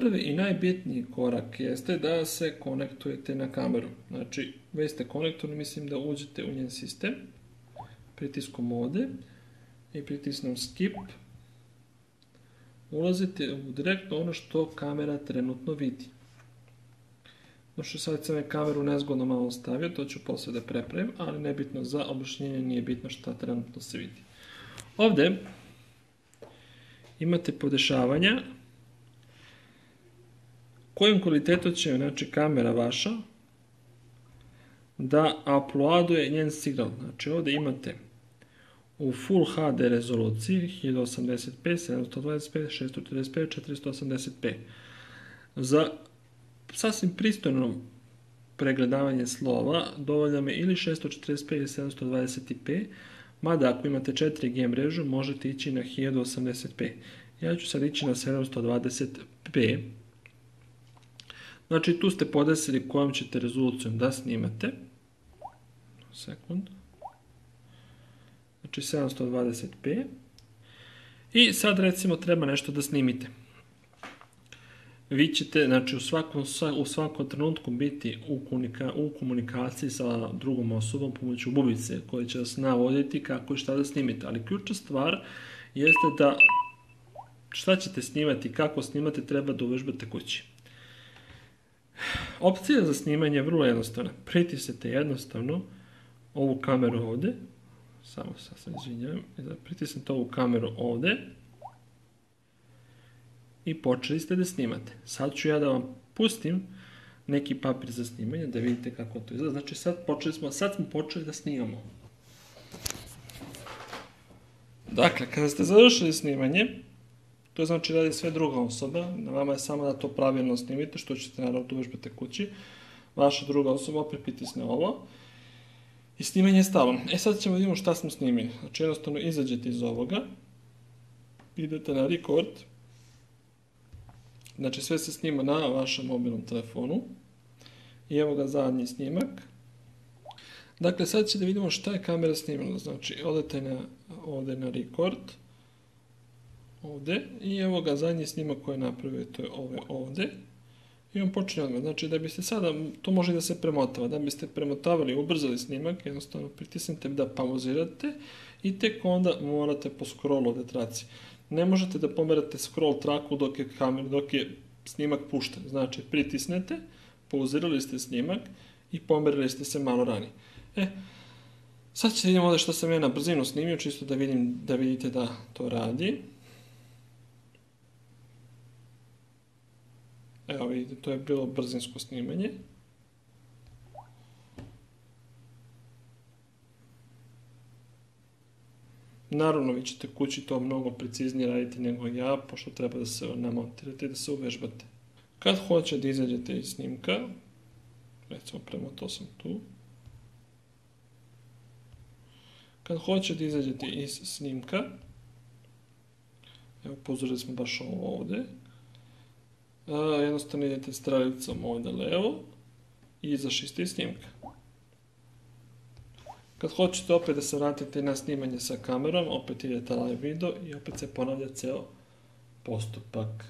prvi i najbitniji korak jeste da se konektujete na kameru. Znači, već ste konektovani, mislim da uđete u njen sistem, pritiskom ovdje i pritisnom skip. Ulazite u direktno ono što kamera trenutno vidi. Znači, sad sam kameru nezgodno malo stavio, to ću poslije da prepravim, ali nebitno za objašnjenje, nije bitno šta trenutno se vidi. Ovdje imate podešavanja kojim kvalitetom će, znači, kamera vaša da uploaduje njen signal. Znači, ovdje imate u Full HD rezoluciji 1080p, 720p, 645, 480p. Za sasvim pristojno pregledavanje slova dovoljno me ili 645 ili 720p, mada ako imate 4G mrežu možete ići na 1080p. Ja ću sad ići na 720p. Znači, tu ste podesili kojom ćete rezolucijom da snimate. Sekund. Znači 720p. I sad recimo treba nešto da snimite. Vi ćete, znači, u svakom trenutku biti u komunikaciji sa drugom osobom pomoću bubice koja će vas navoditi kako i šta da snimite. Ali ključna stvar jeste da šta ćete snimati, kako snimate, treba da uvežbate kući. Opcija za snimanje je vrlo jednostavna. Pritisnete jednostavno ovu kameru ovdje. Samo sam izvinjavam. Pritisnete ovu kameru ovdje. I počeli ste da snimate. Sad ću ja da vam pustim neki papir za snimanje, da vidite kako to izgleda. Znači, sad smo počeli da snimamo. Dakle, kada ste završili snimanje, to znači radi sve druga osoba, na vama je samo da to pravilno snimite, što ćete naravno da uvežbate kući. Vaša druga osoba opet pritisne ovo i snimanje je stalo. Sad ćemo vidjeti šta smo snimili. Znači, jednostavno izađete iz ovoga, idete na record. Znači, sve se snima na vašem mobilnom telefonu. I evo ga zadnji snimak. Dakle, sad će da vidimo šta je kamera snimila. Znači, odete ovdje na record. Ovdje. I evo ga zadnji snimak koji je napravio, to je ovdje. I on počinje odmah. Znači, da biste sada, to može da se premotava. Da biste premotavali, ubrzali snimak, jednostavno pritisnete da pauzirate i tek onda morate po scrollu ovdje traci. Ne možete da pomerate scroll traku dok je snimak pušten. Znači, pritisnete, pauzirali ste snimak i pomerili ste se malo ranije. Sad ćete vidjeti ovdje što sam ja na brzinu snimio, čisto da vidite da to radi. Evo vidite, to je bilo brzinsko snimanje. Naravno, vi ćete kući to mnogo preciznije raditi nego ja, pošto treba da se namontirate i da se uvežbate. Kad hoće da izađete iz snimka, recimo premotao sam tu. Kad hoće da izađete iz snimka, evo pozorili smo baš ovo ovdje, jednostavno idete stralicom ovdje levo i izašli ste iz snimka. Kad hoćete opet da se vratite na snimanje sa kamerom, opet idete live video i opet se ponavlja ceo postupak.